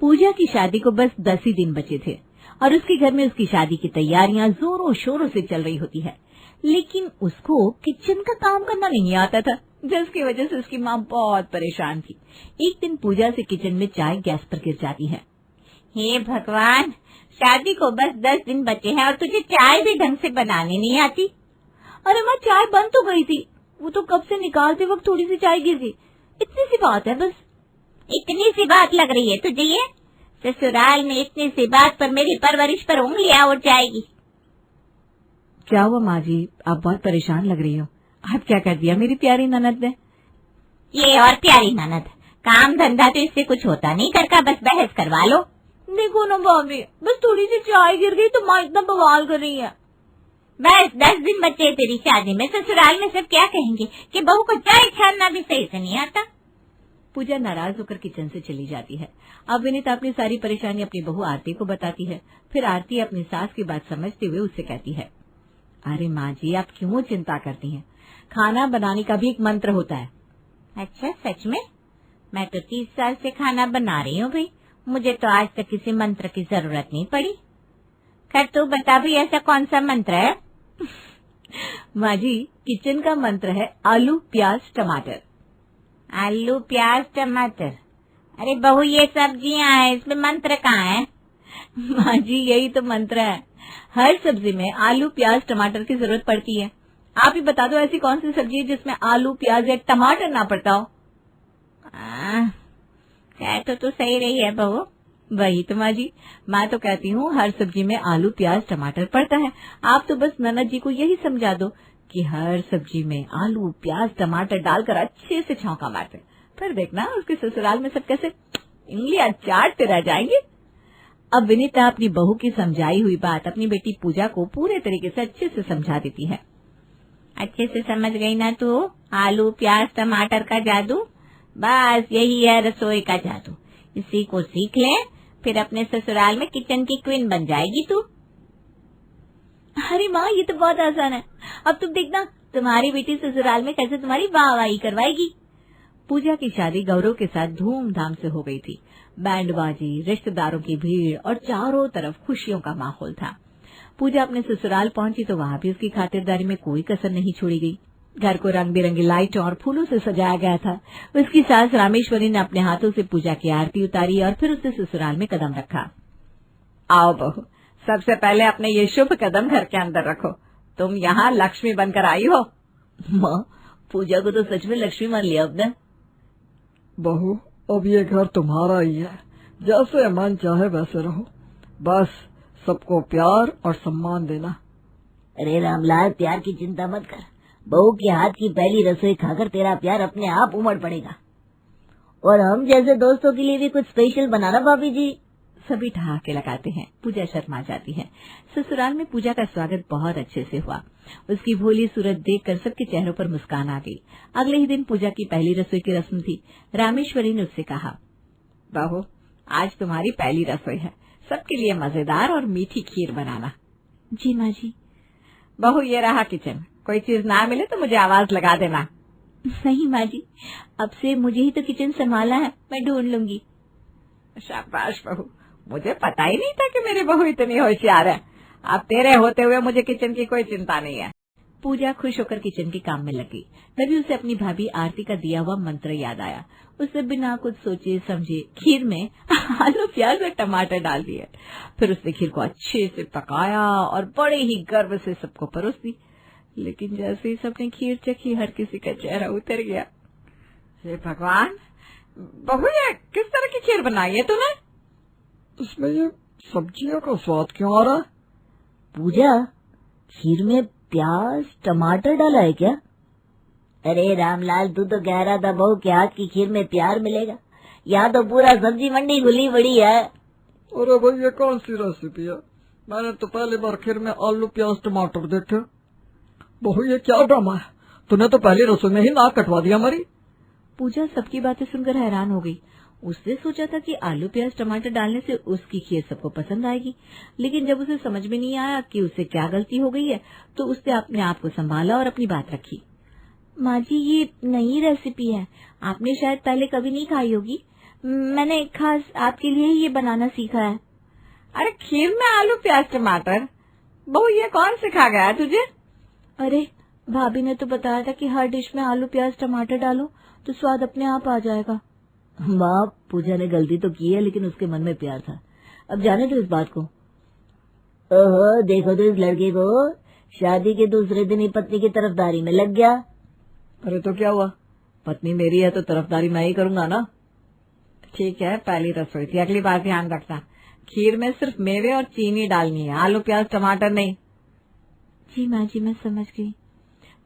पूजा की शादी को बस 10 ही दिन बचे थे और उसके घर में उसकी शादी की तैयारियां जोरों शोरों से चल रही होती है, लेकिन उसको किचन का काम करना नहीं आता था, जिसकी वजह से उसकी माँ बहुत परेशान थी। एक दिन पूजा से किचन में चाय गैस पर गिर जाती है। हे भगवान, शादी को बस 10 दिन बचे हैं और तुझे चाय भी ढंग से बनाने नहीं आती। अरे माँ, चाय बन तो गई थी, वो तो कब से निकालते वक्त थोड़ी सी चाय गिर गई। इतनी सी बात है बस। इतनी सी बात लग रही है तुझे ये? ससुराल में इतनी सी बात पर मेरी परवरिश पर उंगलियां उठ जाएगी। क्या हुआ माँ जी, आप बहुत परेशान लग रही हो। आप क्या कर दिया मेरी प्यारी ननद ने? ये और प्यारी ननद, काम धंधा तो इससे कुछ होता नहीं, घर का बस बहस करवा लो। देखो ना भाभी, बस थोड़ी सी चाय गिर गई तो माँ इतना बवाल कर रही है। बस 10 दिन बचे तेरी शादी में, ससुराल में सब क्या कहेंगे कि बहू को चाय छानना भी सही से नहीं आता। पूजा नाराज होकर किचन से चली जाती है। अब विनीता अपनी सारी परेशानी अपनी बहू आरती को बताती है। फिर आरती अपनी सास की बात समझते हुए उससे कहती है, अरे माँ जी, आप क्यों चिंता करती हैं? खाना बनाने का भी एक मंत्र होता है। अच्छा, सच में? मैं तो 30 साल से खाना बना रही हूँ भाई, मुझे तो आज तक किसी मंत्र की जरूरत नहीं पड़ी। खैर तू बता भी, ऐसा कौन सा मंत्र है? माँ जी, किचन का मंत्र है आलू प्याज टमाटर। आलू प्याज टमाटर? अरे बहू, ये सब्जियां हैं, इसमें मंत्र कहाँ है? माँ जी, यही तो मंत्र है। हर सब्जी में आलू प्याज टमाटर की जरूरत पड़ती है। आप ही बता दो, ऐसी कौन सी सब्जी है जिसमें आलू प्याज या टमाटर ना पड़ता हो? कह तो तू सही रही है बहू। वही तो माँ जी, मैं तो कहती हूँ हर सब्जी में आलू प्याज टमाटर पड़ता है। आप तो बस ननद जी को यही समझा दो कि हर सब्जी में आलू प्याज टमाटर डालकर अच्छे से छौंका मारते, फिर देखना उसके ससुराल में सब कैसे उंगलियां चाटते रह जाएंगे। अब विनीता अपनी बहू की समझाई हुई बात अपनी बेटी पूजा को पूरे तरीके से अच्छे से समझा देती है। अच्छे से समझ गई ना तू? आलू प्याज टमाटर का जादू, बस यही है रसोई का जादू। इसी को सीख ले, फिर अपने ससुराल में किचन की क्वीन बन जाएगी तू। अरे माँ, ये तो बहुत आसान है। अब तुम देखना, तुम्हारी बेटी ससुराल में कैसे तुम्हारी वाहवाही करवाएगी। पूजा की शादी गौरव के साथ धूमधाम से हो गई थी। बैंडबाजी, रिश्तेदारों की भीड़ और चारों तरफ खुशियों का माहौल था। पूजा अपने ससुराल पहुंची तो वहाँ भी उसकी खातिरदारी में कोई कसर नहीं छोड़ी गई। घर को रंग बिरंगी लाइटों और फूलों से सजाया गया था। उसकी सास रामेश्वरी ने अपने हाथों से पूजा की आरती उतारी और फिर उसे ससुराल में कदम रखा। आओ बहू, सबसे पहले अपने ये शुभ कदम घर के अंदर रखो। तुम यहाँ लक्ष्मी बनकर आई हो। माँ, पूजा को तो सच में लक्ष्मी मान लिया आपने। बहू, अब ये घर तुम्हारा ही है, जैसे मन चाहे वैसे रहो, बस सबको प्यार और सम्मान देना। अरे रामलाल, प्यार की चिंता मत कर, बहू के हाथ की पहली रसोई खाकर तेरा प्यार अपने आप उमड़ पड़ेगा। और हम जैसे दोस्तों के लिए भी कुछ स्पेशल बनाना भाभी जी। सभी ठहाके लगाते हैं। पूजा शर्मा जाती है। ससुराल में पूजा का स्वागत बहुत अच्छे से हुआ। उसकी भोली सूरत देखकर सबके चेहरों पर मुस्कान आ गई। अगले ही दिन पूजा की पहली रसोई की रस्म थी। रामेश्वरी ने उससे कहा, बहू, आज तुम्हारी पहली रसोई है, सबके लिए मजेदार और मीठी खीर बनाना। जी माँ जी। बहू, ये रहा किचन, कोई चीज ना मिले तो मुझे आवाज लगा देना। नहीं माँ जी, अब से मुझे ही तो किचन संभाला है, मैं ढूंढ लूंगी। शाबाश बहू, मुझे पता ही नहीं था कि मेरी बहू इतनी होशियार है। अब तेरे होते हुए मुझे किचन की कोई चिंता नहीं है। पूजा खुश होकर किचन के काम में लगी। तभी उसे अपनी भाभी आरती का दिया हुआ मंत्र याद आया। उसने बिना कुछ सोचे समझे खीर में आलू प्याज और टमाटर डाल दिए। फिर उसने खीर को अच्छे से पकाया और बड़े ही गर्व से सबको परोस दी। लेकिन जैसे ही सबने खीर चखी, हर किसी का चेहरा उतर गया। हे भगवान, बहू, ये किस तरह की खीर बनाई है तूने? इसमें ये सब्जियों का स्वाद क्यों आ रहा है? पूजा, खीर में प्याज टमाटर डाला है क्या? अरे रामलाल, तू तो कह रहा था बहू के हाथ की खीर में प्यार मिलेगा, यहाँ तो पूरा सब्जी मंडी खुली पड़ी है। अरे भाई, ये कौन सी रेसिपी है? मैंने तो पहली बार खीर में आलू प्याज टमाटर देखे। बहू, ये क्या ड्रामा है? तूने तो पहली रसोई में ही नाक कटवा दिया हमारी। पूजा सबकी बातें सुनकर हैरान हो गई। उसने सोचा था कि आलू प्याज टमाटर डालने से उसकी खीर सबको पसंद आएगी, लेकिन जब उसे समझ में नहीं आया कि उससे क्या गलती हो गई है, तो उसने अपने आप को संभाला और अपनी बात रखी। माँ जी, ये नई रेसिपी है, आपने शायद पहले कभी नहीं खाई होगी। मैंने खास आपके लिए ही ये बनाना सीखा है। अरे खीर में आलू प्याज टमाटर? बहू ये कौन सिखा गया तुझे? अरे भाभी ने तो बताया था कि हर डिश में आलू प्याज टमाटर डालो तो स्वाद अपने आप आ जाएगा। माँ, पूजा ने गलती तो की है, लेकिन उसके मन में प्यार था। अब जाने दो इस बात को। ओहो, देखो तो इस लड़के को, शादी के दूसरे दिन ही पत्नी की तरफदारी में लग गया। अरे तो क्या हुआ, पत्नी मेरी है तो तरफदारी मैं ही करूंगा ना। ठीक है, पहली रसोई थी, अगली बार ध्यान रखना। खीर में सिर्फ मेवे और चीनी डालनी है, आलू प्याज टमाटर नहीं। जी माँ जी, मैं समझ गई।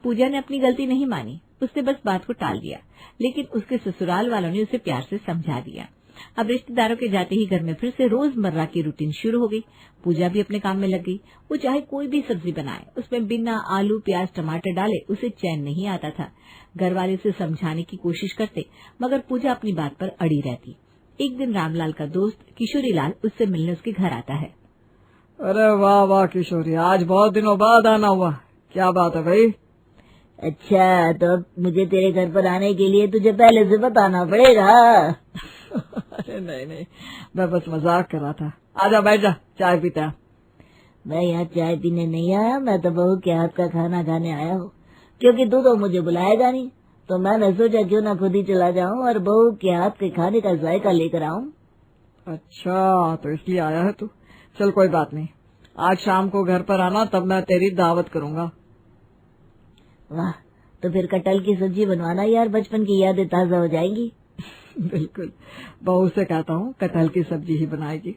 पूजा ने अपनी गलती नहीं मानी, उसने बस बात को टाल दिया, लेकिन उसके ससुराल वालों ने उसे प्यार से समझा दिया। अब रिश्तेदारों के जाते ही घर में फिर से रोजमर्रा की रूटीन शुरू हो गई। पूजा भी अपने काम में लग गई। वो चाहे कोई भी सब्जी बनाए, उसमें बिना आलू प्याज टमाटर डाले उसे चैन नहीं आता था। घर वाले उसे समझाने की कोशिश करते, मगर पूजा अपनी बात पर अड़ी रहती। एक दिन रामलाल का दोस्त किशोरी लाल उससे मिलने उसके घर आता है। अरे वाह वाह किशोरी, आज बहुत दिनों बाद आना हुआ, क्या बात है भाई? अच्छा, तो अब मुझे तेरे घर पर आने के लिए तुझे पहले से बताना पड़ेगा। अरे नहीं, मैं बस मजाक कर रहा था। आजा बैठ जा, चाय पीता है। मैं यहाँ चाय पीने नहीं आया, मैं तो बहू के हाथ का खाना खाने आया हूँ, क्योंकि तू तो मुझे बुलाएगा नहीं, तो मैंने सोचा क्यों ना खुद ही चला जाऊँ और बहू के हाथ के खाने का जायका लेकर आऊँ। अच्छा, तो इसलिए आया है तू। चल कोई बात नहीं, आज शाम को घर पर आना, तब मैं तेरी दावत करूंगा। वाह, तो फिर कटहल की सब्जी बनवाना यार, बचपन की यादें ताजा हो जाएंगी। बिल्कुल, बहू से कहता हूँ कटहल की सब्जी ही बनाएगी।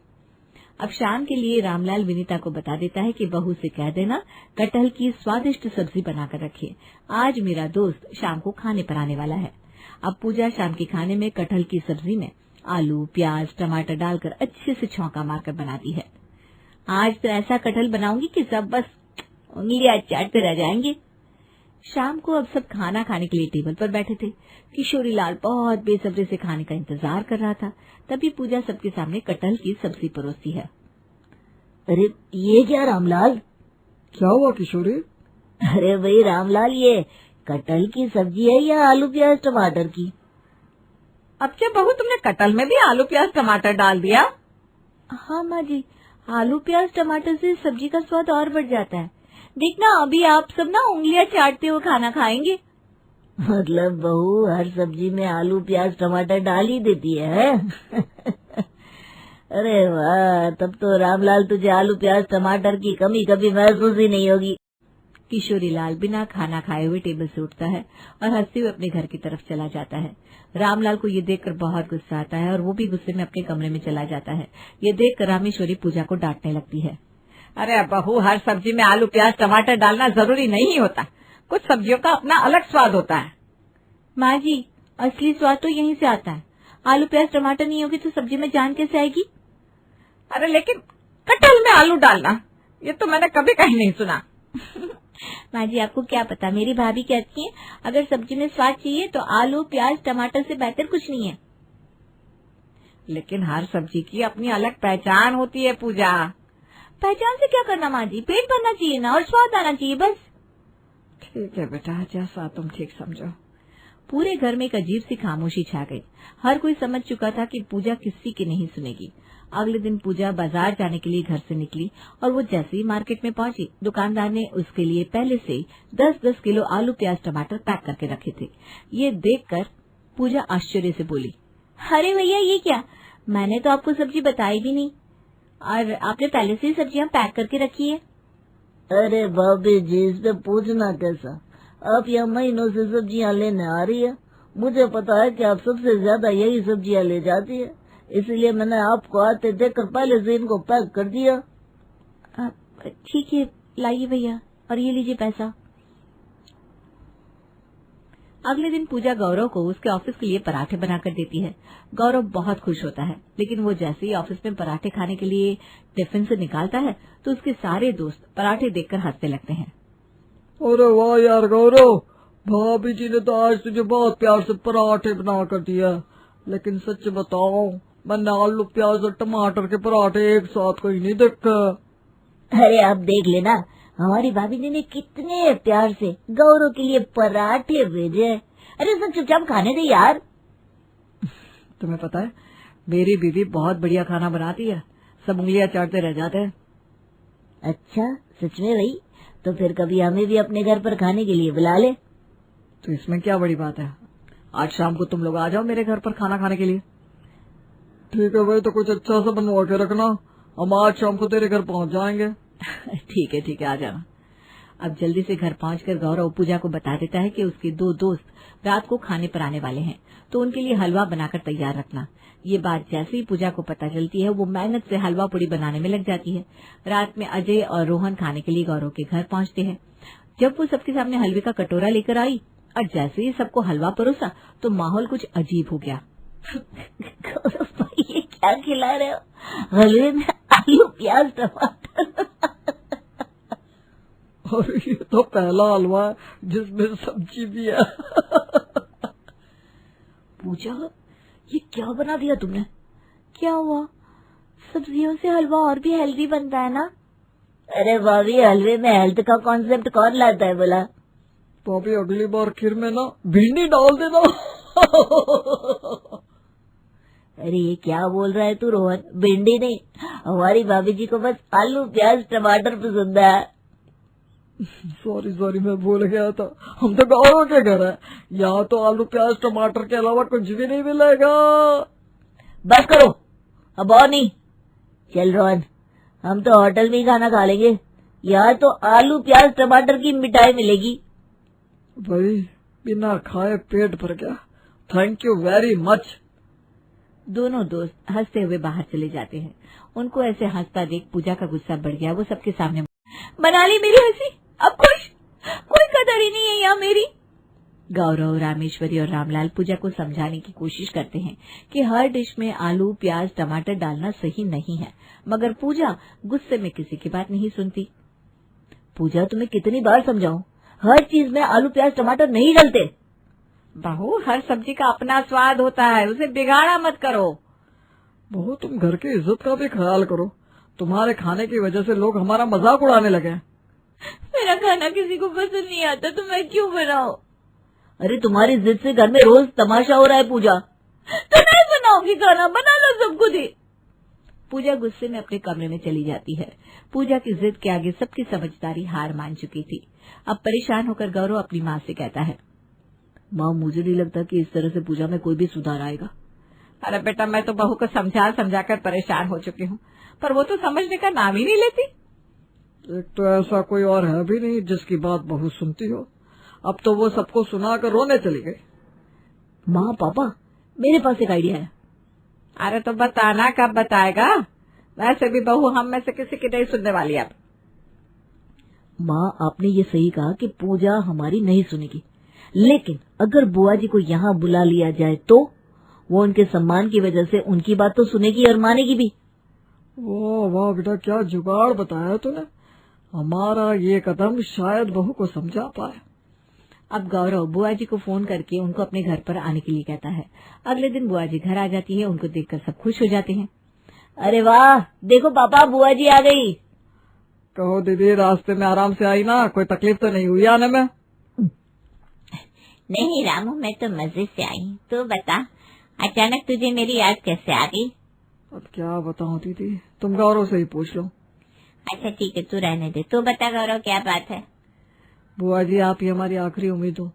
अब शाम के लिए रामलाल विनीता को बता देता है कि बहू से कह देना कटहल की स्वादिष्ट सब्जी बनाकर रखिए, आज मेरा दोस्त शाम को खाने पर आने वाला है। अब पूजा शाम के खाने में कटहल की सब्जी में आलू प्याज टमाटर डालकर अच्छे से छौंका मारकर बनाती है। आज तो ऐसा कटहल बनाऊंगी कि सब बस उंगलियां चाटते रह जाएंगे। शाम को अब सब खाना खाने के लिए टेबल पर बैठे थे। किशोरी लाल बहुत बेसब्री से खाने का इंतजार कर रहा था। तभी पूजा सबके सामने कटहल की सब्जी परोसती है। अरे ये क्या रामलाल? क्या हुआ किशोरी? अरे भाई रामलाल, ये कटहल की सब्जी है या आलू प्याज टमाटर की? अब क्या बहू, तुमने कटहल में भी आलू प्याज टमाटर डाल दिया? हाँ माँ जी, आलू प्याज टमाटर से सब्जी का स्वाद और बढ़ जाता है। देखना, अभी आप सब ना उंगलियां चाटते हुए खाना खाएंगे। मतलब बहू हर सब्जी में आलू प्याज टमाटर डाल ही देती है। अरे वाह, तब तो रामलाल तुझे आलू प्याज टमाटर की कमी कभी महसूस ही नहीं होगी। किशोरी लाल बिना खाना खाए हुए टेबल से उठता है और हंसते हुए अपने घर की तरफ चला जाता है। रामलाल को ये देखकर बहुत गुस्सा आता है और वो भी गुस्से में अपने कमरे में चला जाता है। ये देखकर रामेश्वरी पूजा को डांटने लगती है। अरे बहू, हर सब्जी में आलू प्याज टमाटर डालना जरूरी नहीं होता, कुछ सब्जियों का अपना अलग स्वाद होता है। माँ जी, असली स्वाद तो यहीं से आता है। आलू प्याज टमाटर नहीं होगी तो सब्जी में जान कैसे आएगी? अरे लेकिन कटहल में आलू डालना, ये तो मैंने कभी कहीं नहीं सुना। माँ जी, आपको क्या पता, मेरी भाभी कहती है अगर सब्जी में स्वाद चाहिए तो आलू प्याज टमाटर से बेहतर कुछ नहीं है। लेकिन हर सब्जी की अपनी अलग पहचान होती है पूजा। पहचान से क्या करना माँ जी, पेट भरना चाहिए ना और स्वाद आना चाहिए बस। ठीक है बेटा, जैसा तुम ठीक समझो। पूरे घर में एक अजीब सी खामोशी छा गई। हर कोई समझ चुका था कि पूजा किसी की नहीं सुनेगी। अगले दिन पूजा बाजार जाने के लिए घर से निकली और वो जैसे ही मार्केट में पहुंची, दुकानदार ने उसके लिए पहले से 10-10 किलो आलू प्याज टमाटर पैक करके रखे थे। ये देखकर पूजा आश्चर्य से बोली, अरे भैया, ये क्या, मैंने तो आपको सब्जी बताई भी नहीं और आपने पहले से ही सब्जियां पैक करके रखी है। अरे भाभी जी, इसमें पूछना कैसा, आप यहाँ महीनों से सब्जियाँ लेने आ रही है, मुझे पता है कि आप सबसे ज्यादा यही सब्जियाँ ले जाती है, इसलिए मैंने आपको आते देखकर पहले से इनको पैक कर दिया। ठीक है, लाइए भैया, और ये लीजिए पैसा। अगले दिन पूजा गौरव को उसके ऑफिस के लिए पराठे बनाकर देती है। गौरव बहुत खुश होता है, लेकिन वो जैसे ही ऑफिस में पराठे खाने के लिए टिफिन से निकालता है तो उसके सारे दोस्त पराठे देखकर हंसने लगते हैं। अरे वाह यार गौरव, भाभी जी ने तो आज तुझे बहुत प्यार से पराठे बना कर दिया, लेकिन सच बताओ, मैंने आलू प्याज और टमाटर के पराठे एक साथ कहीं नहीं देखा। अरे आप देख लेना, हमारी भाभी जी ने कितने प्यार से गौरव के लिए पराठे भेजे। अरे सब चुपचाप खाने दे यार। तुम्हें पता है, मेरी बीवी बहुत बढ़िया खाना बनाती है, सब उंगलियां चाटते रह जाते हैं। अच्छा, सच में भाई? तो फिर कभी हमें भी अपने घर पर खाने के लिए बुला ले। तो इसमें क्या बड़ी बात है, आज शाम को तुम लोग आ जाओ मेरे घर पर खाना खाने के लिए। ठीक है भाई, तो कुछ अच्छा सा बनवा के रखना, हम आज शाम को तेरे घर पहुंच जाएंगे। ठीक है, आ जाना। अब जल्दी से घर पहुंचकर गौरव पूजा को बता देता है कि उसके 2 दोस्त रात को खाने पर आने वाले हैं, तो उनके लिए हलवा बनाकर तैयार रखना। ये बात जैसे ही पूजा को पता चलती है, वो मेहनत से हलवा पूड़ी बनाने में लग जाती है। रात में अजय और रोहन खाने के लिए गौरव के घर पहुंचते हैं। जब वो सबके सामने हलवे का कटोरा लेकर आई और जैसे ही सबको हलवा परोसा, तो माहौल कुछ अजीब हो गया। गौरव भाई, ये क्या खिला रहे हो? हलवे में आलू प्याज टमाटर? और ये तो पहला हलवा है जिसमें सब्जी भी है। पूजा, ये क्या बना दिया तुमने? क्या हुआ? सब्जियों से हलवा और भी हेल्दी बनता है ना? अरे भाभी, हलवे में हेल्थ का कॉन्सेप्ट कौन लाता है बोला? भाभी, अगली बार खीर में ना भिंडी डाल देना। अरे ये क्या बोल रहा है तू रोहन? भिंडी नहीं, हमारी भाभी जी को बस आलू प्याज टमाटर पसंद है। सॉरी, मैं भूल गया था, हम तो गाँव के घर है, यहाँ तो आलू प्याज टमाटर के अलावा कुछ भी नहीं मिलेगा। बस करो, अब और नहीं। चल रोहन, हम तो होटल में ही खाना खा लेंगे, यहाँ तो आलू प्याज टमाटर की मिठाई मिलेगी। भाई, बिना खाए पेट भर गया, थैंक यू वेरी मच। दोनों दोस्त हंसते हुए बाहर चले जाते हैं। उनको ऐसे हंसता देख पूजा का गुस्सा बढ़ गया। वो सबके सामने, बना ली मेरी हंसी, अब खुश, कोई कदर ही नहीं है यहाँ मेरी। गौरव, रामेश्वरी और रामलाल पूजा को समझाने की कोशिश करते हैं कि हर डिश में आलू प्याज टमाटर डालना सही नहीं है, मगर पूजा गुस्से में किसी की बात नहीं सुनती। पूजा, तुम्हें कितनी बार समझाऊं, हर चीज में आलू प्याज टमाटर नहीं डलते। बहू, हर सब्जी का अपना स्वाद होता है, उसे बिगाड़ा मत करो। बहू, तुम घर की इज्जत का भी ख्याल करो, तुम्हारे खाने की वजह से लोग हमारा मजाक उड़ाने लगे। मेरा खाना किसी को पसंद नहीं आता तो मैं क्यों बनाऊं? अरे तुम्हारी जिद से घर में रोज तमाशा हो रहा है पूजा। तो नहीं बनाऊंगी खाना, बना लो सब खुद ही। पूजा गुस्से में अपने कमरे में चली जाती है। पूजा की जिद के आगे सबकी समझदारी हार मान चुकी थी। अब परेशान होकर गौरव अपनी माँ से कहता है, माँ, मुझे नहीं लगता कि इस तरह से पूजा में कोई भी सुधार आएगा। अरे बेटा, मैं तो बहू को समझा कर परेशान हो चुकी हूँ, पर वो तो समझने का नाम ही नहीं लेती। एक तो ऐसा कोई और है भी नहीं जिसकी बात बहू सुनती हो, अब तो वो सबको सुना कर रोने चली गई। माँ, पापा, मेरे पास एक आइडिया है। अरे तो बताना, कब बताएगा? वैसे भी बहू हम में से किसी की नहीं सुनने वाली अब। माँ, आपने ये सही कहा कि पूजा हमारी नहीं सुनेगी, लेकिन अगर बुआ जी को यहाँ बुला लिया जाए तो वो उनके सम्मान की वजह से उनकी बात तो सुनेगी और मानेगी भी। वाह बेटा, क्या जुगाड़ बताया तूने। हमारा ये कदम शायद बहू को समझा पाए। अब गौरव बुआ जी को फोन करके उनको अपने घर पर आने के लिए कहता है। अगले दिन बुआ जी घर आ जाती है। उनको देखकर सब खुश हो जाते हैं। अरे वाह, देखो पापा, बुआ जी आ गई। कहो दीदी, रास्ते में आराम से आई ना, कोई तकलीफ तो नहीं हुई आने में? नहीं रामू, मैं तो मजे से आई। तू बता, अचानक तुझे मेरी याद कैसे आ गई? अब क्या बताऊं दीदी, तुम गौरव से ही पूछ लो। अच्छा ठीक है, तू रहने दे। तू बता गौरव, क्या बात है? बुआ जी, आप ही हमारी आखिरी उम्मीद हो।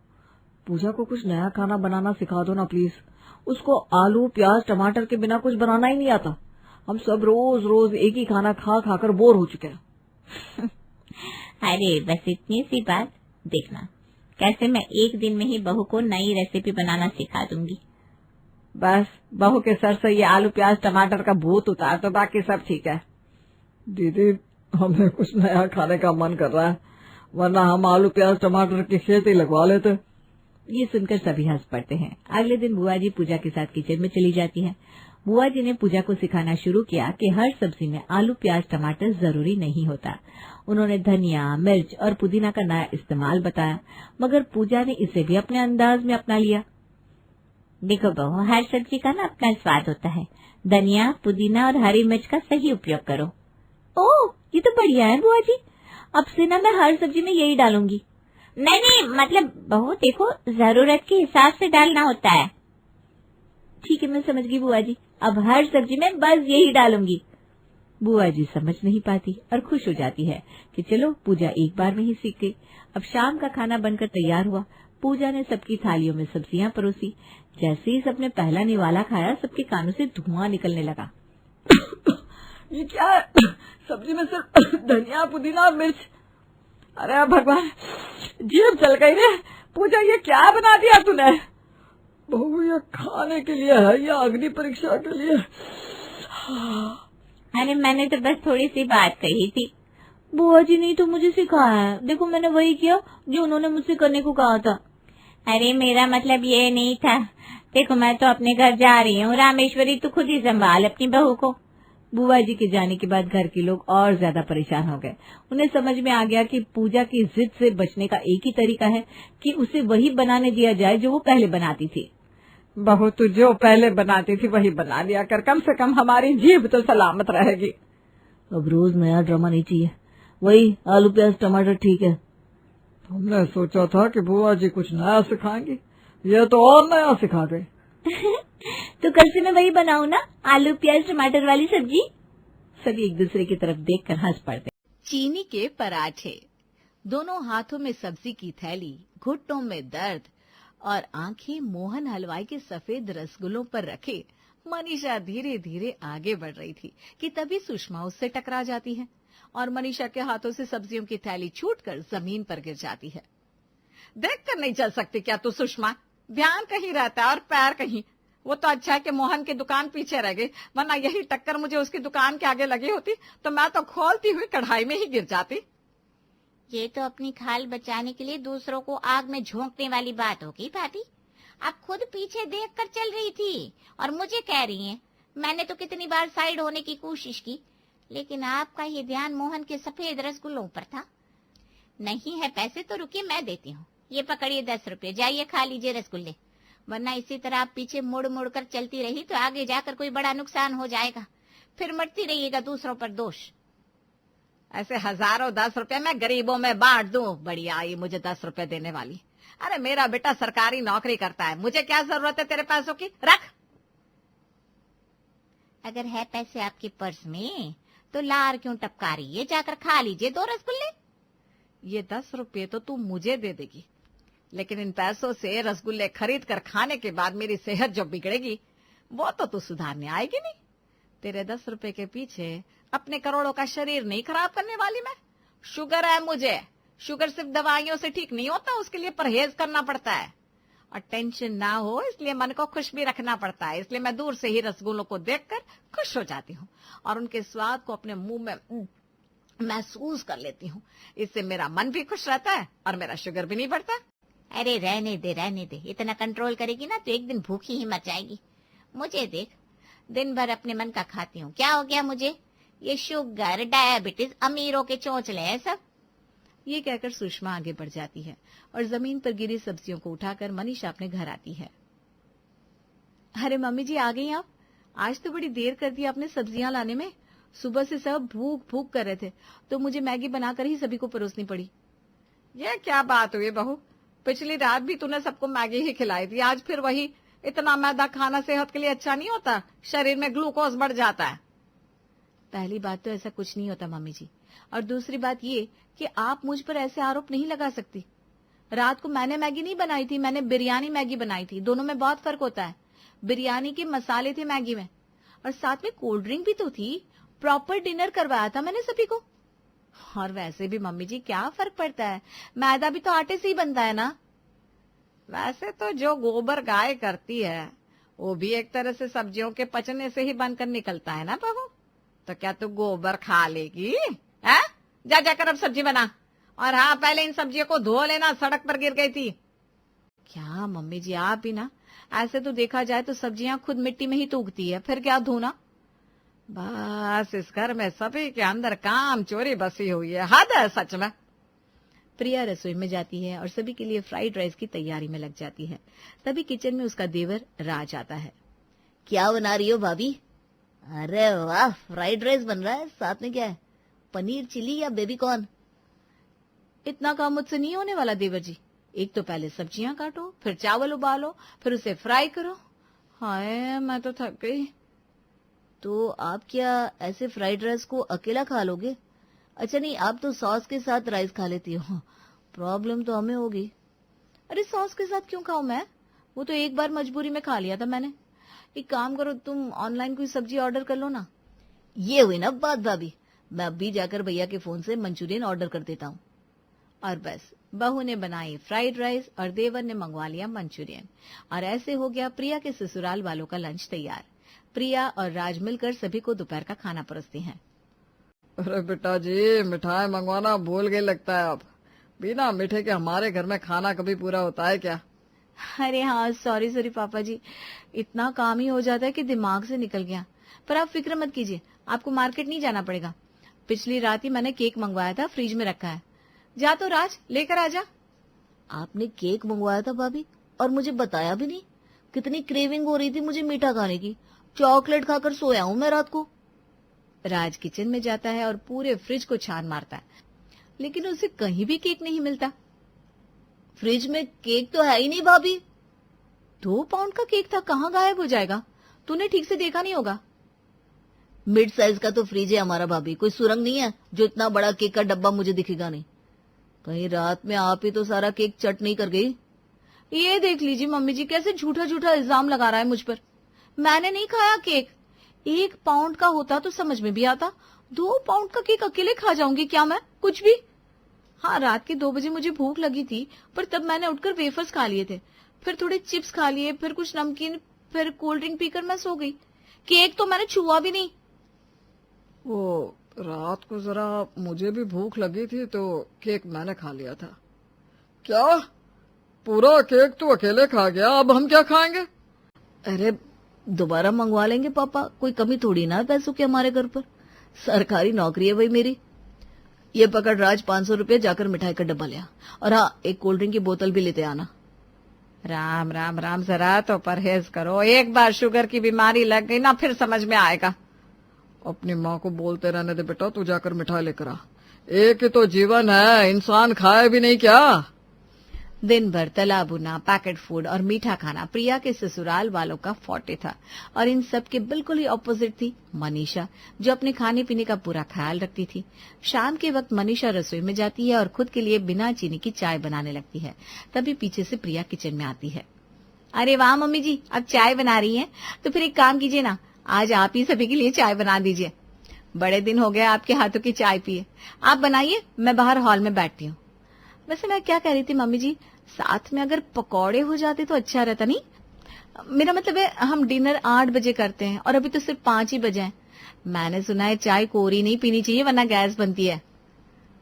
पूजा को कुछ नया खाना बनाना सिखा दो ना प्लीज। उसको आलू प्याज टमाटर के बिना कुछ बनाना ही नहीं आता। हम सब रोज रोज एक ही खाना खा खाकर बोर हो चुके हैं। अरे बस इतनी सी बात, देखना कैसे मैं एक दिन में ही बहू को नई रेसिपी बनाना सिखा दूंगी। बस बहू के सर से ये आलू प्याज टमाटर का भूत उतार, तो बाकी सब ठीक है। दीदी, हमें कुछ नया खाने का मन कर रहा है, वरना हम आलू प्याज टमाटर की खेती लगवा लेते। ये सुनकर सभी हंस पड़ते हैं। अगले दिन बुआ जी पूजा के साथ किचन में चली जाती हैं। बुआ जी ने पूजा को सिखाना शुरू किया कि हर सब्जी में आलू प्याज टमाटर जरूरी नहीं होता। उन्होंने धनिया मिर्च और पुदीना का नया इस्तेमाल बताया, मगर पूजा ने इसे भी अपने अंदाज में अपना लिया। देखो बहू, हर सब्जी का ना अपना स्वाद होता है। धनिया पुदीना और हरी मिर्च का सही उपयोग करो। ओह, ये तो बढ़िया है बुआ जी, अब से ना मैं हर सब्जी में यही डालूंगी। नहीं, मतलब बहू देखो, जरूरत के हिसाब से डालना होता है। ठीक है, मैं समझ गई बुआ जी, अब हर सब्जी में बस यही डालूंगी। बुआ जी समझ नहीं पाती और खुश हो जाती है कि चलो पूजा एक बार में ही सीख गई। अब शाम का खाना बनकर तैयार हुआ। पूजा ने सबकी थालियों में सब्जियां परोसी। जैसे ही सबने पहला निवाला खाया, सबके कानों से धुआं निकलने लगा। ये क्या है? सब्जी में सिर्फ धनिया, पुदीना और मिर्च। अरे भगवान, जीभ चल गई रे। पूजा, ये क्या बना दिया तूने? बहू, ये खाने के लिए है या अग्नि परीक्षा के लिए? अरे मैंने तो बस थोड़ी सी बात कही थी। बुआ जी ने तो मुझे सिखाया है। देखो, मैंने वही किया जो उन्होंने मुझसे करने को कहा था। अरे मेरा मतलब ये नहीं था। देखो, मैं तो अपने घर जा रही हूँ। रामेश्वरी, तू खुद ही संभाल अपनी बहू को। बुआ जी के जाने के बाद घर के लोग और ज्यादा परेशान हो गए। उन्हें समझ में आ गया कि पूजा की जिद से बचने का एक ही तरीका है कि उसे वही बनाने दिया जाए जो वो पहले बनाती थी। बहू, तू जो पहले बनाती थी वही बना दिया कर, कम से कम हमारी जीभ तो सलामत रहेगी। अब रोज नया ड्रामा नहीं चाहिए। वही आलू प्याज टमाटर ठीक है। हमने सोचा था कि बुआ जी कुछ नया सिखाएंगी, ये तो और नया सिखा गए। तो कल से मैं वही बनाऊं ना, आलू प्याज टमाटर वाली सब्जी। सभी एक दूसरे की तरफ देखकर हंस पड़ते। चीनी के पराठे। दोनों हाथों में सब्जी की थैली, घुटनों में दर्द और आंखें मोहन हलवाई के सफेद रसगुल्लों पर रखे मनीषा धीरे धीरे आगे बढ़ रही थी कि तभी सुषमा उससे टकरा जाती है और मनीषा के हाथों से सब्जियों की थैली छूटकर जमीन पर गिर जाती है। देख कर नहीं चल सकती क्या तू सुषमा? ध्यान कहीं रहता है और पैर कहीं। वो तो अच्छा है कि मोहन की दुकान पीछे रह गई, वरना यही टक्कर मुझे उसकी दुकान के आगे लगी होती तो मैं तो खोलती हुई कढ़ाई में ही गिर जाती। ये तो अपनी खाल बचाने के लिए दूसरों को आग में झोंकने वाली बात होगी भाभी। आप खुद पीछे देखकर चल रही थी और मुझे कह रही हैं। मैंने तो कितनी बार साइड होने की कोशिश की, लेकिन आपका ये ध्यान मोहन के सफेद रसगुल्लों पर था। नहीं है पैसे तो रुकिए, मैं देती हूँ। ये पकड़िए 10 रुपए, जाइए खा लीजिए रसगुल्ले, वरना इसी तरह आप पीछे मुड़ मुड़ कर चलती रही तो आगे जाकर कोई बड़ा नुकसान हो जाएगा। फिर मरती रहिएगा दूसरों पर दोष। ऐसे हजारों 10 रुपए मैं गरीबों में बांट दूं, बढ़िया आई मुझे 10 रुपए देने वाली। अरे मेरा बेटा सरकारी नौकरी करता है, मुझे क्या जरूरत है तेरे पैसों की? रख। अगर है पैसे आपके पर्स में तो लार क्यों टपका रही है? जाकर खा लीजिए 2 रसगुल्ले। ये 10 रुपए तो तू मुझे दे देगी, लेकिन इन पैसों से रसगुल्ले खरीद कर खाने के बाद मेरी सेहत जो बिगड़ेगी वो तो तू सुधारने आएगी नहीं। तेरे 10 रुपए के पीछे अपने करोड़ों का शरीर नहीं खराब करने वाली मैं। शुगर है मुझे, शुगर सिर्फ दवाइयों से ठीक नहीं होता, उसके लिए परहेज करना पड़ता है और टेंशन ना हो इसलिए मन को खुश भी रखना पड़ता है। इसलिए मैं दूर से ही रसगुल्लों को देखकर खुश हो जाती हूँ और उनके स्वाद को अपने मुंह में महसूस कर लेती हूँ। इससे मेरा मन भी खुश रहता है और मेरा शुगर भी नहीं बढ़ता। अरे रहने दे, इतना कंट्रोल करेगी ना तो एक दिन भूखी ही मर जाएगी। मुझे देख, दिन भर अपने मन का खाती हूँ, क्या हो गया मुझे? ये शुगर, डायबिटीज, अमीरों के चोंचले हैं सब। ये कहकर सुषमा आगे बढ़ जाती है और जमीन पर गिरी सब्जियों को उठाकर मनीषा अपने घर आती है। अरे मम्मी जी, आ गई आप? आज तो बड़ी देर कर दी आपने सब्जियां लाने में। सुबह से सब भूख भूख कर रहे थे तो मुझे मैगी बनाकर ही सभी को परोसनी पड़ी। ये क्या बात हुई बहू? पिछली रात भी तूने सबको मैगी ही खिलाई थी, आज फिर वही? इतना मैदा खाना सेहत के लिए अच्छा नहीं होता, शरीर में ग्लूकोज बढ़ जाता है। पहली बात तो ऐसा कुछ नहीं होता मम्मी जी, और दूसरी बात ये कि आप मुझ पर ऐसे आरोप नहीं लगा सकती। रात को मैंने मैगी नहीं बनाई थी, मैंने बिरयानी मैगी बनाई थी। दोनों में बहुत फर्क होता है। बिरयानी के मसाले थे मैगी में और साथ में कोल्ड ड्रिंक भी तो थी। प्रॉपर डिनर करवाया था मैंने सभी को। और वैसे भी मम्मी जी क्या फर्क पड़ता है, मैदा भी तो आटे से ही बनता है ना। वैसे तो जो गोबर गाय करती है वो भी एक तरह से सब्जियों के पचने से ही बनकर निकलता है ना बहू। तो क्या तू गोबर खा लेगी? है? जा जाकर अब सब्जी बना, और हाँ, पहले इन सब्जियों को धो लेना, सड़क पर गिर गई थी। क्या मम्मी जी, आप भी ना, ऐसे तो देखा जाए तो सब्जियां खुद मिट्टी में ही तो उगती है, फिर क्या धोना। बस इस घर में सभी के अंदर काम चोरी बसी हुई है, हद है सच में। प्रिया रसोई में जाती है और सभी के लिए फ्राइड राइस की तैयारी में लग जाती है। तभी किचन में उसका देवर राज आता है। क्या बना रही हो भाभी? अरे वाह, फ्राइड राइस बन रहा है, साथ में क्या है? पनीर चिली या बेबी कॉर्न? इतना काम मुझसे नहीं होने वाला देवर जी। एक तो पहले सब्जियां काटो, फिर चावल उबालो, फिर उसे फ्राई करो। हाय, मैं तो थक गई। तो आप क्या ऐसे फ्राइड राइस को अकेला खा लोगे? अच्छा नहीं, आप तो सॉस के साथ राइस खा लेती हो, प्रॉब्लम तो हमें होगी। अरे सॉस के साथ क्यों खाऊं मैं? वो तो एक बार मजबूरी में खा लिया था मैंने। एक काम करो, तुम ऑनलाइन कोई सब्जी ऑर्डर कर लो ना। ये हुई ना बात भाभी, मैं अभी जाकर भैया के फोन से मंचूरियन ऑर्डर कर देता हूँ। और बस बहू ने बनाई फ्राइड राइस और देवर ने मंगवा लिया मंचूरियन, और ऐसे हो गया प्रिया के ससुराल वालों का लंच तैयार। प्रिया और राज मिलकर सभी को दोपहर का खाना परोसते हैं। अरे बेटा जी, मिठाई मंगवाना भूल गए लगता है आप। बिना मीठे के हमारे घर में खाना कभी पूरा होता है क्या? अरे हाँ, सॉरी पापा जी, इतना काम ही हो जाता है कि दिमाग से निकल गया। पर आप फिक्र मत कीजिए, आपको मार्केट नहीं जाना पड़ेगा। पिछली रात ही मैंने केक मंगवाया था, फ्रिज में रखा है। जा तो राज, लेकर आ जा। आपने केक मंगवाया था भाभी, और मुझे बताया भी नहीं? कितनी क्रेविंग हो रही थी मुझे मीठा खाने की, चॉकलेट खाकर सोया हूं मैं रात को। राज किचन में जाता है और पूरे फ्रिज को छान मारता है, लेकिन उसे कहीं भी केक नहीं मिलता। फ्रिज में केक तो है ही नहीं भाभी। 2 पाउंड का केक था, कहाँ गायब हो जाएगा? तूने ठीक से देखा नहीं होगा। मिड साइज का तो फ्रिज है हमारा भाभी, कोई सुरंग नहीं है जो इतना बड़ा केक का डब्बा मुझे दिखेगा नहीं। कहीं रात में आप ही तो सारा केक चट नहीं कर गई? ये देख लीजिए मम्मी जी, कैसे झूठा झूठा इल्जाम लगा रहा है मुझ पर। मैंने नहीं खाया केक। 1 पाउंड का होता तो समझ में भी आता, 2 पाउंड का केक अकेले खा जाऊंगी क्या मैं? कुछ भी। हाँ, रात के 2 बजे मुझे भूख लगी थी, पर तब मैंने उठकर वेफर्स खा लिए थे, फिर थोड़े चिप्स खा लिए, फिर कुछ नमकीन, फिर कोल्ड ड्रिंक पीकर मैं सो गई। केक तो मैंने छुआ भी नहीं। वो रात को जरा मुझे भी भूख लगी थी तो केक मैंने खा लिया था। क्या पूरा केक तो अकेले खा गया? अब हम क्या खाएंगे? अरे दोबारा मंगवा लेंगे पापा, कोई कमी थोड़ी ना है पैसों की हमारे घर पर। सरकारी नौकरी है भाई मेरी। ये पकड़ राज, 500 रुपये, जाकर मिठाई का डब्बा ले आ, और हाँ, एक कोल्ड ड्रिंक की बोतल भी लेते आना। राम राम राम, जरा तो परहेज करो। एक बार शुगर की बीमारी लग गई ना, फिर समझ में आएगा। अपनी माँ को बोलते रहने दे बेटा, तू जाकर मिठाई लेकर आ। एक ही तो जीवन है, इंसान खाए भी नहीं क्या? दिन भर तला भुना, पैकेट फूड और मीठा खाना प्रिया के ससुराल वालों का फॉर्टे था। और इन सब के बिल्कुल ही ऑपोजिट थी मनीषा, जो अपने खाने पीने का पूरा ख्याल रखती थी। शाम के वक्त मनीषा रसोई में जाती है और खुद के लिए बिना चीनी की चाय बनाने लगती है। तभी पीछे से प्रिया किचन में आती है। अरे वाह मम्मी जी, अब चाय बना रही हैं, तो फिर एक काम कीजिए ना, आज आप ही सभी के लिए चाय बना दीजिए। बड़े दिन हो गए आपके हाथों की चाय पिए। आप बनाइए, मैं बाहर हॉल में बैठती हूँ। वैसे मैं क्या कह रही थी मम्मी जी, साथ में अगर पकौड़े हो जाते तो अच्छा रहता नहीं? मेरा मतलब है, हम डिनर 8 बजे करते हैं और अभी तो सिर्फ 5 ही बजे हैं। मैंने सुना है चाय कोरी नहीं पीनी चाहिए वरना गैस बनती है।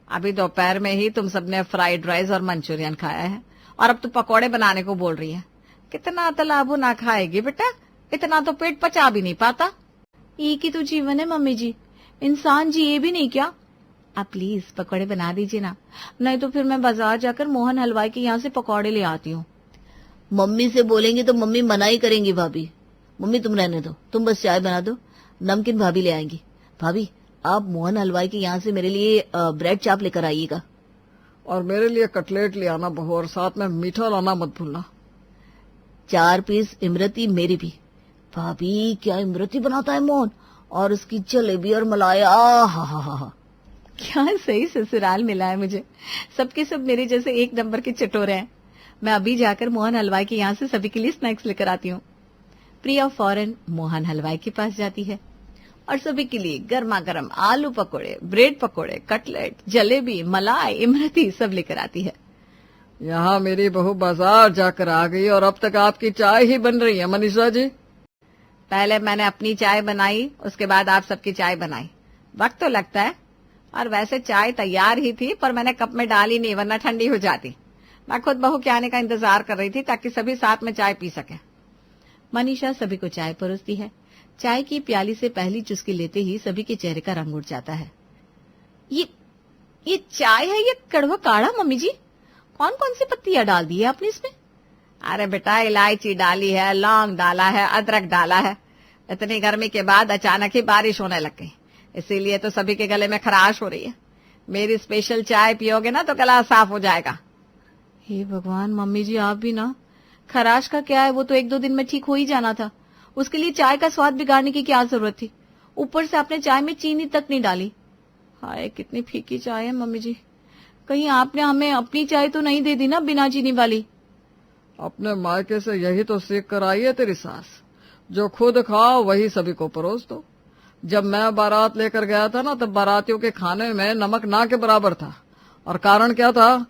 अभी दोपहर में ही तुम सबने फ्राइड राइस और मंचूरियन खाया है और अब तो पकौड़े बनाने को बोल रही है। कितना तलाबू ना खाएगी बेटा, इतना तो पेट पचा भी नहीं पाता। एक ही तो जीवन है मम्मी जी, इंसान जिए भी नहीं क्या? आप प्लीज पकौड़े बना दीजिए ना, नहीं तो फिर मैं बाजार जाकर मोहन हलवाई के यहाँ से पकौड़े ले आती हूँ। मम्मी से बोलेंगे तो मम्मी मना ही करेंगी भाभी। मम्मी तुम रहने दो, तुम बस चाय बना दो, नमकीन भाभी ले आएंगी। भाभी आप मोहन हलवाई के यहाँ से मेरे लिए ब्रेड चाप लेकर आइएगा। और मेरे लिए कटलेट ले आना बहू, और साथ में मीठा लाना मत भूलना। 4 पीस इमरती मेरी भी। भाभी क्या इमरती बनाता है मोहन, और उसकी जलेबी और मलाई, हा। क्या सही ससुराल मिला है मुझे, सबके सब मेरे जैसे एक नंबर के चटोरे हैं। मैं अभी जाकर मोहन हलवाई के यहाँ से सभी के लिए स्नैक्स लेकर आती हूँ। प्रिया फौरन मोहन हलवाई के पास जाती है और सभी के लिए गर्मा गर्म आलू पकोड़े, ब्रेड पकोड़े, कटलेट, जलेबी, मलाई, इमरती सब लेकर आती है। यहाँ मेरी बहू बाजार जाकर आ गई और अब तक आपकी चाय ही बन रही है मनीषा जी। पहले मैंने अपनी चाय बनाई, उसके बाद आप सबकी चाय बनाई। वक्त तो लगता है, और वैसे चाय तैयार ही थी पर मैंने कप में डाली नहीं वरना ठंडी हो जाती। मैं खुद बहू के आने का इंतजार कर रही थी ताकि सभी साथ में चाय पी सके। मनीषा सभी को चाय परोसती है। चाय की प्याली से पहली चुस्की लेते ही सभी के चेहरे का रंग उड़ जाता है। ये चाय है, ये कड़वा काढ़ा मम्मी जी? कौन कौन सी पत्तियां डाल दी है आपने इसमें? अरे बेटा, इलायची डाली है, लौंग डाला है, अदरक डाला है। इतनी गर्मी के बाद अचानक ही बारिश होने लग गई, इसीलिए तो सभी के गले में खराश हो रही है। मेरी स्पेशल चाय पियोगे ना तो गला साफ हो जाएगा। हे भगवान मम्मी जी, आप भी ना। खराश का क्या है, वो तो 1-2 दिन में ठीक हो ही जाना था। उसके लिए चाय का स्वाद बिगाड़ने की क्या जरूरत थी? ऊपर से आपने चाय में चीनी तक नहीं डाली। हाय, कितनी फीकी चाय है मम्मी जी। कहीं आपने हमें अपनी चाय तो नहीं दे दी ना बिना चीनी वाली? अपने मायके से यही तो सीख कर आई है तेरी सास, जो खुद खाओ वही सभी को परोस दो। जब मैं बारात लेकर गया था ना, तब बारातियों के खाने में नमक ना के बराबर था। और कारण क्या था?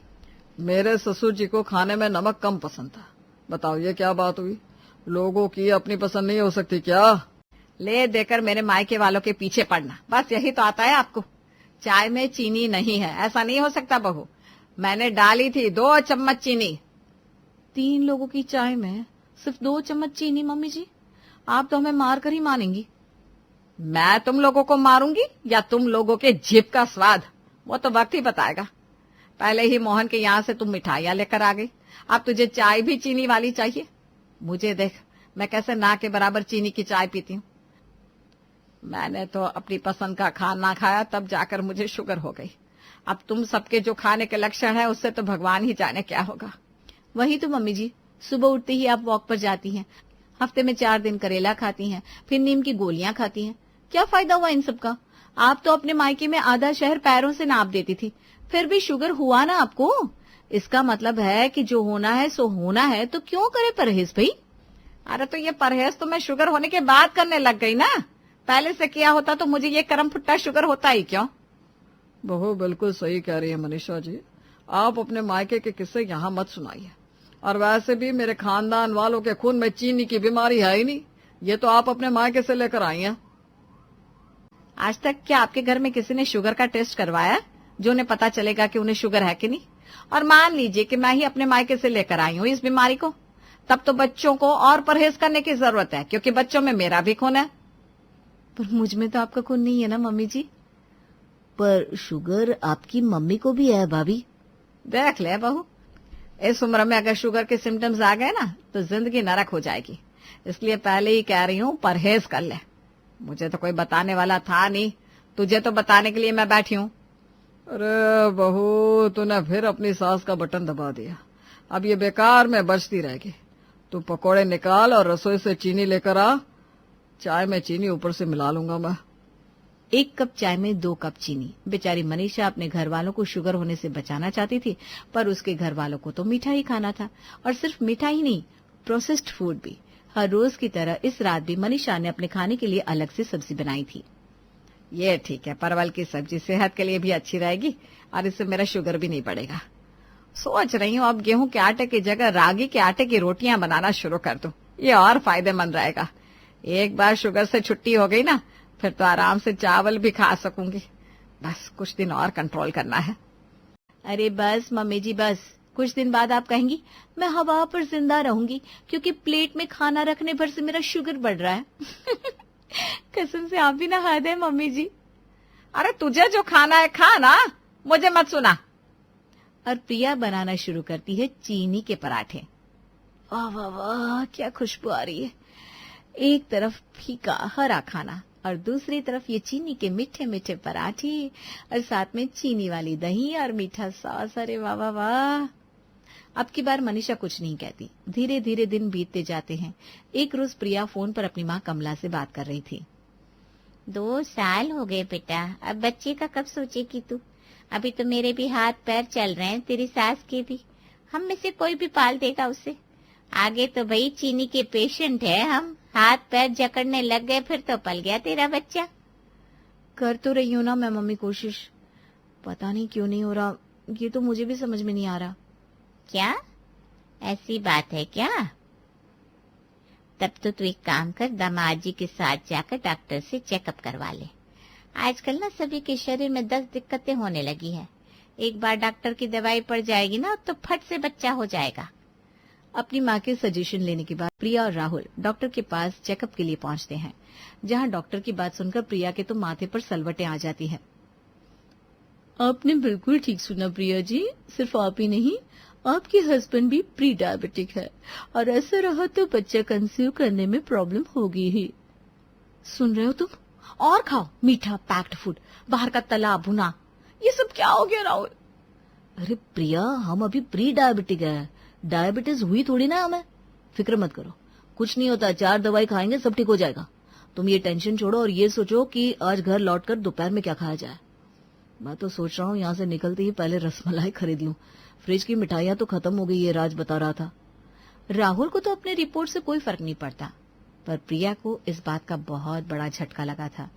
मेरे ससुर जी को खाने में नमक कम पसंद था। बताओ ये क्या बात हुई? लोगों की अपनी पसंद नहीं हो सकती क्या? ले देकर मेरे मायके वालों के पीछे पड़ना, बस यही तो आता है आपको। चाय में चीनी नहीं है, ऐसा नहीं हो सकता बहू। मैंने डाली थी 2 चम्मच चीनी। 3 लोगों की चाय में सिर्फ 2 चम्मच चीनी? मम्मी जी, आप तो हमें मार कर ही मानेंगी। मैं तुम लोगों को मारूंगी या तुम लोगों के जीभ का स्वाद, वो तो वक्त ही बताएगा। पहले ही मोहन के यहाँ से तुम मिठाइयां लेकर आ गई, अब तुझे चाय भी चीनी वाली चाहिए। मुझे देख, मैं कैसे ना के बराबर चीनी की चाय पीती हूँ। मैंने तो अपनी पसंद का खाना खाया, तब जाकर मुझे शुगर हो गई। अब तुम सबके जो खाने के लक्षण है, उससे तो भगवान ही जाने क्या होगा। वही तो मम्मी जी, सुबह उठते ही आप वॉक पर जाती हैं, हफ्ते में 4 दिन करेला खाती हैं, फिर नीम की गोलियां खाती हैं। क्या फायदा हुआ इन सब का? आप तो अपने मायके में आधा शहर पैरों से नाप देती थी, फिर भी शुगर हुआ ना आपको। इसका मतलब है कि जो होना है सो होना है, तो क्यों करे परहेज भाई? अरे तो ये परहेज तो मैं शुगर होने के बाद करने लग गई ना। पहले से किया होता तो मुझे ये करम फुट्टा शुगर होता ही क्यों? बहू बिल्कुल सही कह रही है मनीषा जी। आप अपने मायके के किस्से यहाँ मत सुनाइए। और वैसे भी मेरे खानदान वालों के खून में चीनी की बीमारी है ही नहीं, ये तो आप अपने मायके से लेकर आई हैं। आज तक क्या आपके घर में किसी ने शुगर का टेस्ट करवाया, जो उन्हें पता चलेगा कि उन्हें शुगर है कि नहीं? और मान लीजिए कि मैं ही अपने मायके से लेकर आई हूँ इस बीमारी को, तब तो बच्चों को और परहेज करने की जरूरत है, क्योंकि बच्चों में मेरा भी खून है। पर मुझ में तो आपका खून नहीं है ना मम्मी जी। पर शुगर आपकी मम्मी को भी है भाभी। देख ले बहू, इस उम्र में अगर शुगर के सिम्टम्स आ गए ना, तो जिंदगी नरक हो जाएगी। इसलिए पहले ही कह रही हूँ, परहेज कर ले। मुझे तो कोई बताने वाला था नहीं, तुझे तो बताने के लिए मैं बैठी हूँ। अरे बहू, तूने फिर अपनी सास का बटन दबा दिया। अब ये बेकार में बचती रहेगी। तू पकोड़े निकाल और रसोई से चीनी लेकर आ। चाय में चीनी ऊपर से मिला लूंगा मैं। 1 कप चाय में 2 कप चीनी। बेचारी मनीषा अपने घर वालों को शुगर होने से बचाना चाहती थी, पर उसके घर वालों को तो मीठा ही खाना था। और सिर्फ मीठा ही नहीं, प्रोसेस्ड फूड भी। हर रोज की तरह इस रात भी मनीषा ने अपने खाने के लिए अलग से सब्जी बनाई थी। ये ठीक है, परवल की सब्जी सेहत के लिए भी अच्छी रहेगी और इससे मेरा शुगर भी नहीं बढ़ेगा। सोच रही हूँ अब गेहूं के आटे की जगह रागी के आटे की रोटियां बनाना शुरू कर दूं, ये और फायदेमंद रहेगा। एक बार शुगर से छुट्टी हो गई ना, फिर तो आराम से चावल भी खा सकूंगी। बस कुछ दिन और कंट्रोल करना है। अरे बस मम्मी जी बस, कुछ दिन बाद आप कहेंगी मैं हवा पर जिंदा रहूंगी, क्योंकि प्लेट में खाना रखने भर से मेरा शुगर बढ़ रहा है। कसम से आप भी ना हद है मम्मी जी। अरे तुझे जो खाना है खा ना, मुझे मत सुना। और प्रिया बनाना शुरू करती है चीनी के पराठे। वाह वाह वाह, क्या खुशबू आ रही है। एक तरफ फीका हरा खाना और दूसरी तरफ ये चीनी के मीठे मीठे पराठे और साथ में चीनी वाली दही और मीठा सॉस। अरे वाह वाह वाह। अब की बार मनीषा कुछ नहीं कहती। धीरे धीरे दिन बीतते जाते हैं। एक रोज प्रिया फोन पर अपनी माँ कमला से बात कर रही थी। 2 साल हो गए बेटा, अब बच्चे का कब सोचेगी तू? अभी तो मेरे भी हाथ पैर चल रहे हैं, तेरी सास के भी। हम में से कोई भी पाल देगा उसे। आगे तो भाई चीनी के पेशेंट है हम। हाथ पैर जकड़ने लग गए फिर तो पल गया तेरा बच्चा। कर तो रही हूँ ना मैं मम्मी कोशिश, पता नहीं क्यों नहीं हो रहा। ये तो मुझे भी समझ में नहीं आ रहा। क्या ऐसी बात है क्या? तब तो तू एक काम कर, दामाद जी के साथ जाकर डॉक्टर से चेकअप करवा ले। आजकल ना सभी के शरीर में 10 दिक्कतें होने लगी है। एक बार डॉक्टर की दवाई पड़ जाएगी ना, तो फट से बच्चा हो जाएगा। अपनी माँ के सजेशन लेने के बाद प्रिया और राहुल डॉक्टर के पास चेकअप के लिए पहुंचते हैं, जहां डॉक्टर की बात सुनकर प्रिया के तो माथे पर सलवटें आ जाती है। आपने बिल्कुल ठीक सुना प्रिया जी, सिर्फ आप ही नहीं, आपके हस्बैंड भी प्री डायबिटिक है और ऐसा रहा तो बच्चा कंसीव करने में प्रॉब्लम होगी ही। सुन रहे हो तुम? और खाओ मीठा पैक्ड फूड, बाहर का तला भुना, ये सब क्या हो गया राहुल? अरे प्रिया, हम अभी प्री डायबिटिक है, डायबिटीज हुई थोड़ी ना हमें। फिक्र मत करो, कुछ नहीं होता, 4 दवाई खाएंगे सब ठीक हो जाएगा। तुम ये टेंशन छोड़ो और ये सोचो कि आज घर लौटकर दोपहर में क्या खाया जाए। मैं तो सोच रहा हूँ यहाँ से निकलते ही पहले रसमलाई खरीद लूं। फ्रिज की मिठाइयां तो खत्म हो गई, ये राज बता रहा था। राहुल को तो अपने रिपोर्ट से कोई फर्क नहीं पड़ता, पर प्रिया को इस बात का बहुत बड़ा झटका लगा था।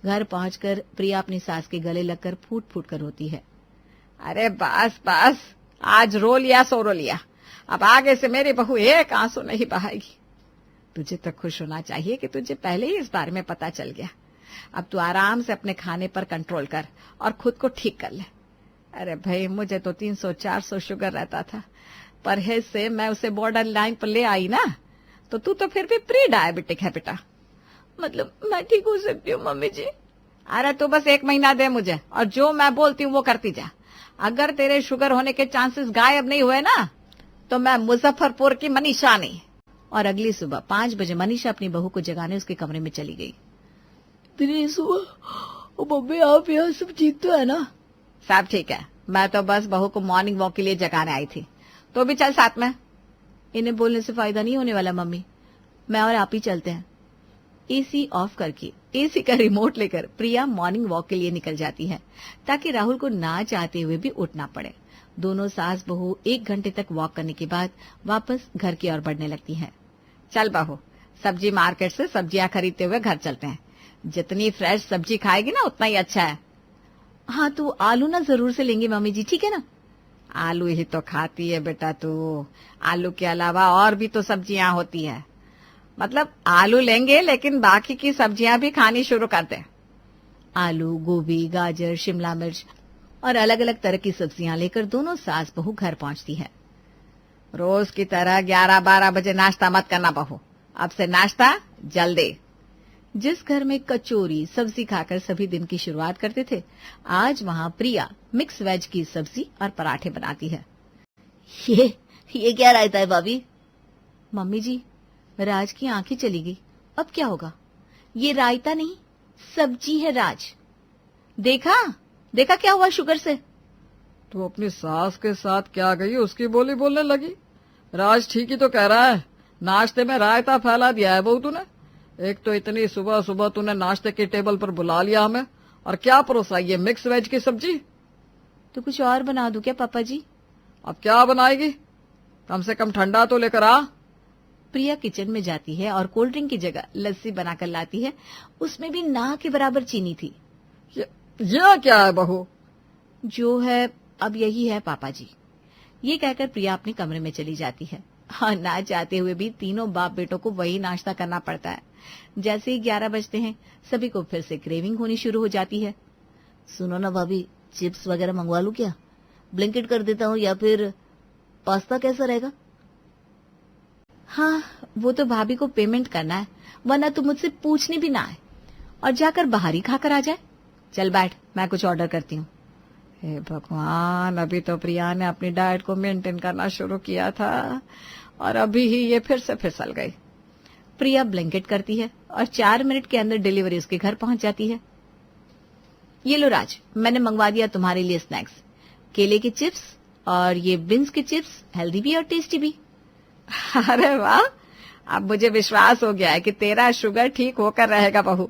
घर पहुंचकर प्रिया अपनी सास के गले लगकर फूट फूट कर रोती है। अरे बस बस, आज रो लिया सो रो लिया, अब आगे से मेरी बहू एक आंसू नहीं बहाएगी। तुझे तो खुश होना चाहिए कि तुझे पहले ही इस बारे में पता चल गया। अब तू आराम से अपने खाने पर कंट्रोल कर और खुद को ठीक कर ले। अरे भाई, मुझे तो 300-400 शुगर रहता था, परहेज से मैं उसे बॉर्डर लाइन पर ले आई ना, तो तू तो फिर भी प्री डायबिटिक है बेटा। मतलब मैं ठीक हो सकती हूँ मम्मी जी? अरे तू बस 1 महीना दे मुझे, और जो मैं बोलती हूँ वो करती जा। अगर तेरे शुगर होने के चांसेस गायब नहीं हुए ना, तो मैं मुजफ्फरपुर की मनीषा नहीं। और अगली सुबह 5 बजे मनीषा अपनी बहू को जगाने उसके कमरे में चली गई। इतनी सुबह? मम्मी आप यहाँ सब ठीक तो है ना? सब ठीक है, मैं तो बस बहू को मॉर्निंग वॉक के लिए जगाने आई थी। तो भी चल साथ में। इन्हें बोलने से फायदा नहीं होने वाला मम्मी, मैं और आप ही चलते हैं। एसी ऑफ करके एसी का रिमोट लेकर प्रिया मॉर्निंग वॉक के लिए निकल जाती है, ताकि राहुल को ना चाहते हुए भी उठना पड़े। दोनों सास बहू 1 घंटे तक वॉक करने के बाद वापस घर की ओर बढ़ने लगती हैं। चल बहू, सब्जी मार्केट से सब्जियां खरीदते हुए घर चलते हैं। जितनी फ्रेश सब्जी खाएगी ना उतना ही अच्छा है। हाँ, तू आलू ना जरूर से लेंगे मम्मी जी, ठीक है ना? आलू ही तो खाती है बेटा तू, आलू के अलावा और भी तो सब्जियां होती है। मतलब आलू लेंगे, लेकिन बाकी की सब्जियां भी खानी शुरू कर दे। आलू, गोभी, गाजर, शिमला मिर्च और अलग अलग तरह की सब्जियां लेकर दोनों सास बहू घर पहुंचती है। रोज की तरह 11-12 बजे नाश्ता मत करना बहू, अब से नाश्ता जल्दी। जिस घर में कचौरी सब्जी खाकर सभी दिन की शुरुआत करते थे, आज वहां प्रिया मिक्स वेज की सब्जी और पराठे बनाती है। ये क्या रायता है भाभी? मम्मी जी, राज की आंखें चली गई, अब क्या होगा? ये रायता नहीं, सब्जी है राज। देखा देखा क्या हुआ शुगर से? तो अपनी सास के साथ क्या गई, उसकी बोली बोलने लगी। राज ठीक ही तो कह रहा है, नाश्ते में रायता फैला दिया है बहू तूने। एक तो इतनी सुबह सुबह तूने नाश्ते के टेबल पर बुला लिया हमें, और क्या परोसा, ये मिक्स वेज की सब्जी। तो कुछ और बना दूं क्या पापा जी? अब क्या बनाएगी? कम से कम ठंडा तो लेकर आ। प्रिया किचन में जाती है और कोल्ड ड्रिंक की जगह लस्सी बनाकर लाती है। उसमें भी ना के बराबर चीनी थी। ये क्या है बहू? जो है अब यही है पापा जी। ये कहकर प्रिया अपने कमरे में चली जाती है। और ना चाहते हुए भी तीनों बाप बेटों को वही नाश्ता करना पड़ता है। जैसे ही 11 बजते हैं, सभी को फिर से क्रेविंग होनी शुरू हो जाती है। सुनो ना भाभी, चिप्स वगैरह मंगवा लूं क्या? ब्लिंकिट कर देता हूँ, या फिर पास्ता कैसा रहेगा? हाँ, वो तो भाभी को पेमेंट करना है, वरना तो मुझसे पूछने भी ना आए और जाकर बाहर ही खाकर आ जाए। चल बैठ, मैं कुछ ऑर्डर करती हूँ। हे भगवान, अभी तो प्रिया ने अपनी डाइट को मेंटेन करना शुरू किया था और अभी ही ये फिर से फिसल गई। प्रिया ब्लैंकेट करती है और 4 मिनट के अंदर डिलीवरी उसके घर पहुंच जाती है। ये लो राज, मैंने मंगवा दिया तुम्हारे लिए स्नैक्स, केले के चिप्स और ये बीन्स के चिप्स, हेल्दी भी और टेस्टी भी। अरे वाह, अब मुझे विश्वास हो गया है कि तेरा शुगर ठीक होकर रहेगा बहू।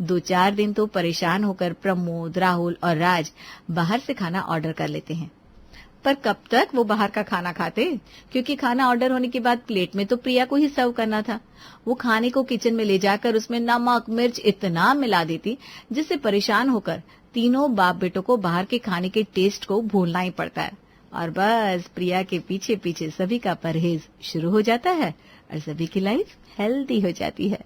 2-4 दिन तो परेशान होकर प्रमोद, राहुल और राज बाहर से खाना ऑर्डर कर लेते हैं। पर कब तक वो बाहर का खाना खाते, क्योंकि खाना ऑर्डर होने के बाद प्लेट में तो प्रिया को ही सर्व करना था। वो खाने को किचन में ले जाकर उसमें नमक मिर्च इतना मिला देती, जिससे परेशान होकर तीनों बाप बेटों को बाहर के खाने के टेस्ट को भूलना ही पड़ता है। और बस प्रिया के पीछे पीछे सभी का परहेज शुरू हो जाता है और सभी की लाइफ हेल्दी हो जाती है।